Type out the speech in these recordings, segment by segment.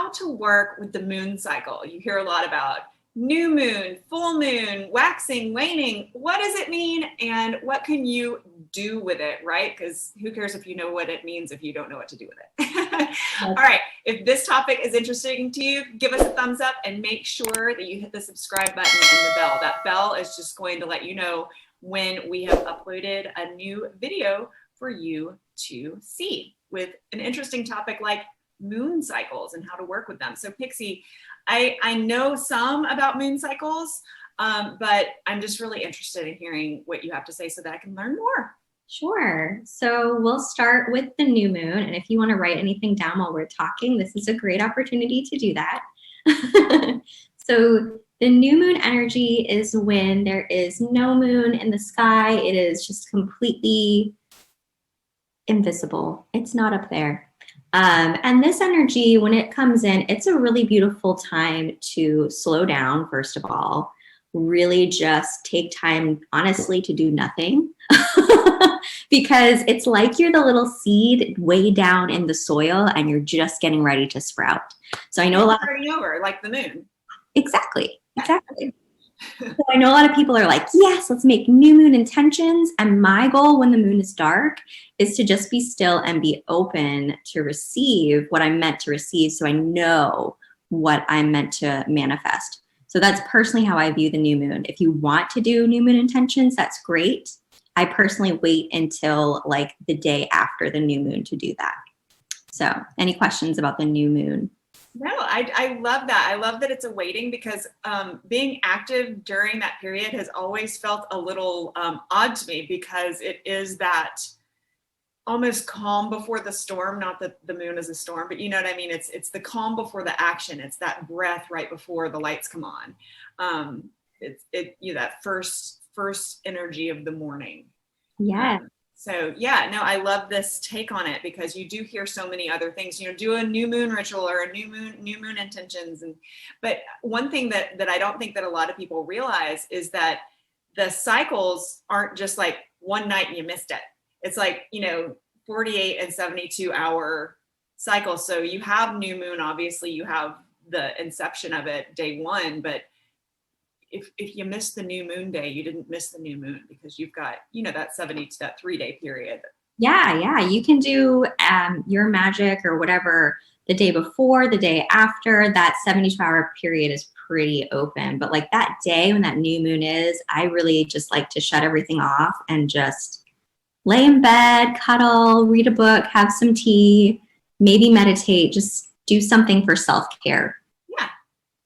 how to work with the moon cycle. You hear a lot about new moon, full moon, waxing, waning. What does it mean and what can you do with it, right? Because who cares if you know what it means if you don't know what to do with it? All right, if this topic is interesting to you, give us a thumbs up and make sure that you hit the subscribe button and the bell. That bell is just going to let you know when we have uploaded a new video for you to see with an interesting topic like moon cycles and how to work with them. So Pixie, I know some about moon cycles, but I'm just really interested in hearing what you have to say so that I can learn more. Sure. So we'll start with the new moon. And if you want to write anything down while we're talking, this is a great opportunity to do that. So the new moon energy is when there is no moon in the sky. It is just completely invisible. It's not up there. And this energy, when it comes in, it's a really beautiful time to slow down, first of all, really just take time, honestly, to do nothing. Because it's like you're the little seed way down in the soil and you're just getting ready to sprout. So I know a lot starting over, like the moon. Exactly. So I know a lot of people are like, yes, let's make new moon intentions. And my goal when the moon is dark is to just be still and be open to receive what I'm meant to receive, so I know what I'm meant to manifest. So that's personally how I view the new moon. If you want to do new moon intentions, that's great. I personally wait until like the day after the new moon to do that. So any questions about the new moon? No, I love that. I love that it's a waiting, because being active during that period has always felt a little odd to me, because it is that almost calm before the storm. Not that the moon is a storm, but you know what I mean? It's the calm before the action. It's that breath right before the lights come on. That first energy of the morning. Yeah. So yeah, no, I love this take on it, because you do hear so many other things, do a new moon ritual or a new moon intentions. But one thing that I don't think that a lot of people realize is that the cycles aren't just like one night and you missed it. It's like, 48 and 72 hour cycles. So you have new moon, obviously you have the inception of it day one, but if you miss the new moon day, you didn't miss the new moon, because you've got, that 3-day period. Yeah. You can do your magic or whatever the day before, the day after. That 72-hour period is pretty open. But like that day when that new moon is, I really just like to shut everything off and just lay in bed, cuddle, read a book, have some tea, maybe meditate, just do something for self-care. Yeah,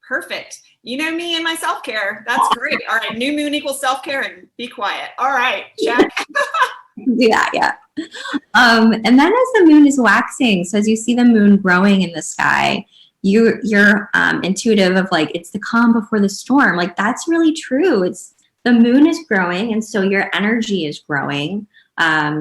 perfect. You know me and my self-care. That's great. All right. New moon equals self-care and be quiet. All right, check. Yeah. And then as the moon is waxing, so as you see the moon growing in the sky, you're intuitive of like, it's the calm before the storm. Like that's really true. It's the moon is growing. And so your energy is growing.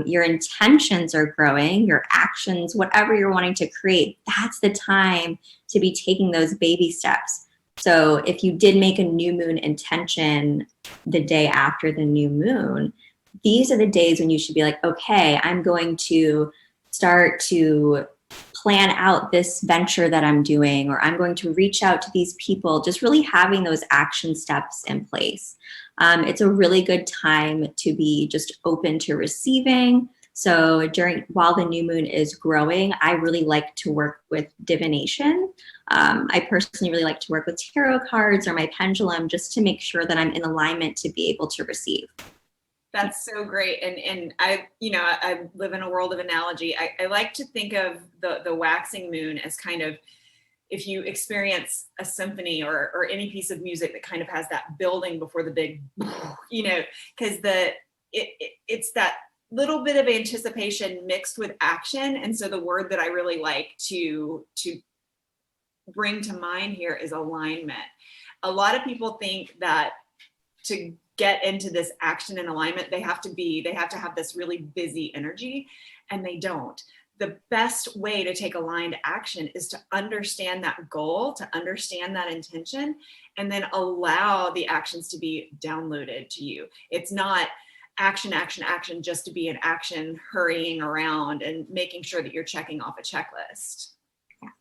Your intentions are growing, your actions, whatever you're wanting to create, that's the time to be taking those baby steps. So if you did make a new moon intention the day after the new moon, these are the days when you should be like, okay, I'm going to start to plan out this venture that I'm doing, or I'm going to reach out to these people, just really having those action steps in place. It's a really good time to be just open to receiving. So while the new moon is growing, I really like to work with divination. I personally really like to work with tarot cards or my pendulum, just to make sure that I'm in alignment to be able to receive. That's so great. And I live in a world of analogy. I like to think of the waxing moon as kind of, if you experience a symphony or any piece of music that kind of has that building before the big, because it's that little bit of anticipation mixed with action. And so the word that I really like to bring to mind here is alignment. A lot of people think that to get into this action and alignment, they have to have this really busy energy, and they don't. The best way to take aligned action is to understand that goal, to understand that intention, and then allow the actions to be downloaded to you. It's not action just to be an action, hurrying around and making sure that you're checking off a checklist.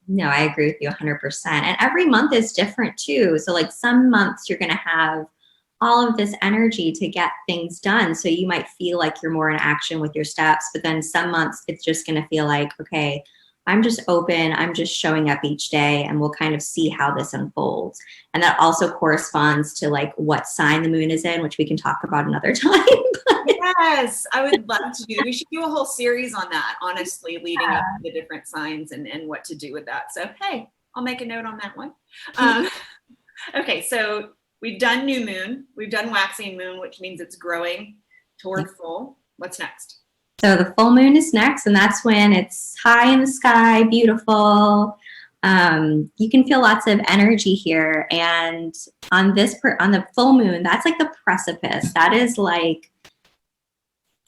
No, I agree with you 100%. And every month is different too. So like some months you're going to have all of this energy to get things done. So you might feel like you're more in action with your steps, but then some months it's just going to feel like, okay, I'm just open, I'm just showing up each day, and we'll kind of see how this unfolds. And that also corresponds to like what sign the moon is in, which we can talk about another time. Yes, I would love to do that. We should do a whole series on that, honestly, leading up to the different signs and what to do with that. So, hey, I'll make a note on that one. Okay, so we've done new moon, we've done waxing moon, which means it's growing toward full. What's next? So the full moon is next, and that's when it's high in the sky, beautiful. You can feel lots of energy here, and on the full moon, that's like the precipice. That is like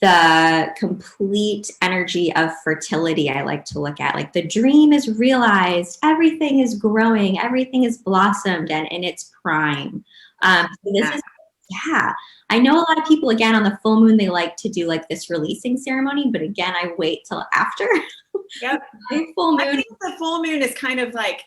the complete energy of fertility. I like to look at like the dream is realized, everything is growing, everything is blossomed and in its prime. So this is, yeah, I know a lot of people, again, on the full moon, they like to do like this releasing ceremony, but again, I wait till after. Yep. Full moon. I think the full moon is kind of like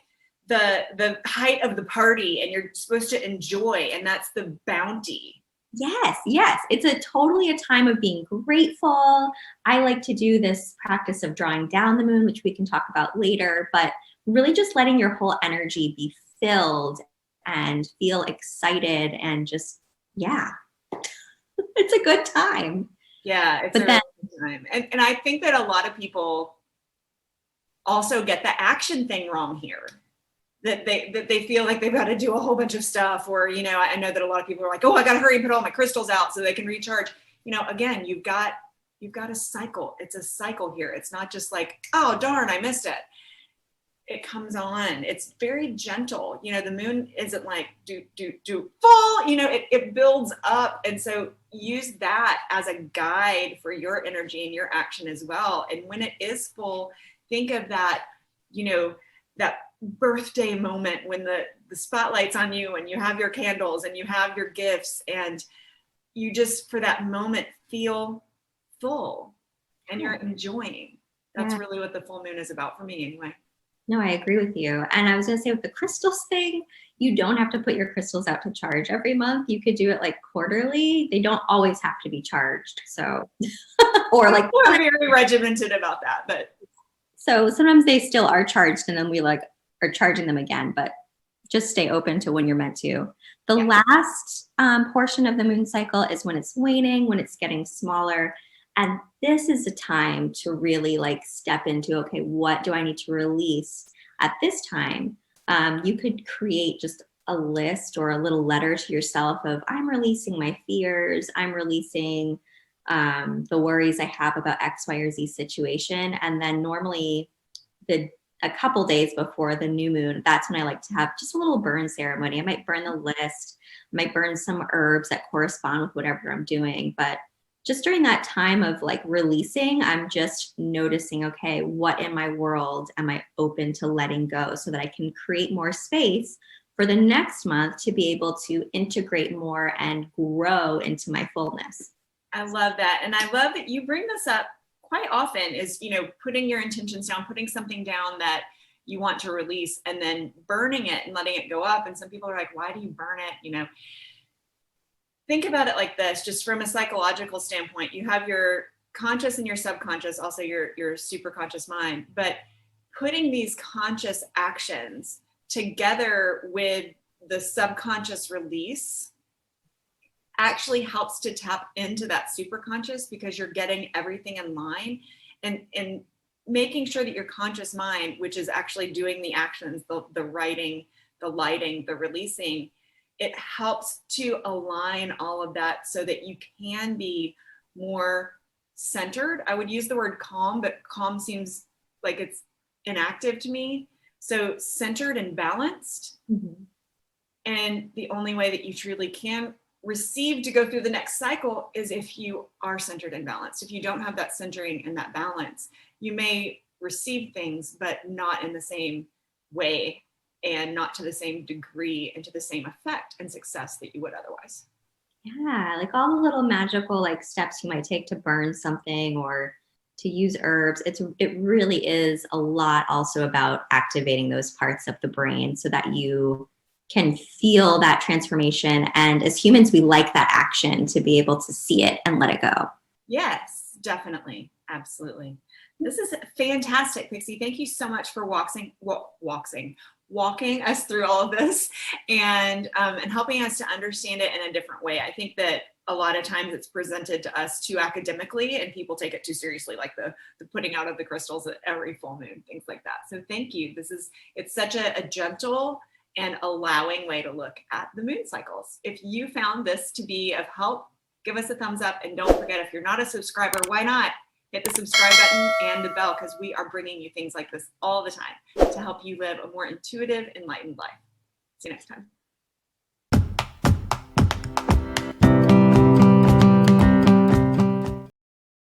the height of the party, and you're supposed to enjoy, and that's the bounty. Yes, yes. It's totally a time of being grateful. I like to do this practice of drawing down the moon, which we can talk about later, but really just letting your whole energy be filled and feel excited and just, yeah, it's a good time. Yeah, it's a really good time. And I think that a lot of people also get the action thing wrong here. That they feel like they've got to do a whole bunch of stuff, or, you know, I know that a lot of people are like, oh, I got to hurry and put all my crystals out so they can recharge. You know, again, you've got a cycle. It's a cycle here. It's not just like, oh, darn, I missed it. It comes on. It's very gentle. You know, the moon isn't like do full, you know, it builds up. And so use that as a guide for your energy and your action as well. And when it is full, think of that, you know, that birthday moment when the spotlight's on you and you have your candles and you have your gifts, and you just for that moment feel full and you're enjoying. That's really what the full moon is about for me anyway. No, I agree with you. And I was going to say with the crystals thing, you don't have to put your crystals out to charge every month. You could do it like quarterly. They don't always have to be charged. So, or like, I'm very regimented about that, but so sometimes they still are charged and then we like are charging them again, but just stay open to when you're meant to. The last portion of the moon cycle is when it's waning, when it's getting smaller. And this is a time to really like step into, okay, what do I need to release at this time? You could create just a list or a little letter to yourself of, I'm releasing my fears, I'm releasing the worries I have about X, Y, or Z situation. And then normally a couple days before the new moon, that's when I like to have just a little burn ceremony. I might burn the list, I might burn some herbs that correspond with whatever I'm doing. But just during that time of like releasing, I'm just noticing, okay, what in my world am I open to letting go so that I can create more space for the next month to be able to integrate more and grow into my fullness. I love that. And I love that you bring this up quite often, is, you know, putting your intentions down, putting something down that you want to release, and then burning it and letting it go up. And some people are like, why do you burn it? You know, think about it like this, just from a psychological standpoint. You have your conscious and your subconscious, also your super conscious mind, but putting these conscious actions together with the subconscious release actually helps to tap into that super conscious, because you're getting everything in line, and making sure that your conscious mind, which is actually doing the actions, the writing, the lighting, the releasing, it helps to align all of that so that you can be more centered. I would use the word calm, but calm seems like it's inactive to me. So centered and balanced. Mm-hmm. And the only way that you truly can receive to go through the next cycle is if you are centered and balanced. If you don't have that centering and that balance, you may receive things, but not in the same way and not to the same degree and to the same effect and success that you would otherwise. Yeah, like all the little magical like steps you might take to burn something or to use herbs. It really is a lot also about activating those parts of the brain so that you can feel that transformation. And as humans, we like that action to be able to see it and let it go. Yes, definitely. Absolutely. This is fantastic, Pixie. Thank you so much for walking us through all of this and helping us to understand it in a different way. I think that a lot of times it's presented to us too academically and people take it too seriously, like the putting out of the crystals at every full moon, things like that. So thank you. It's such a gentle and allowing way to look at the moon cycles. If you found this to be of help, give us a thumbs up. And don't forget, if you're not a subscriber, why not hit the subscribe button and the bell, because we are bringing you things like this all the time to help you live a more intuitive, enlightened life. See you next time.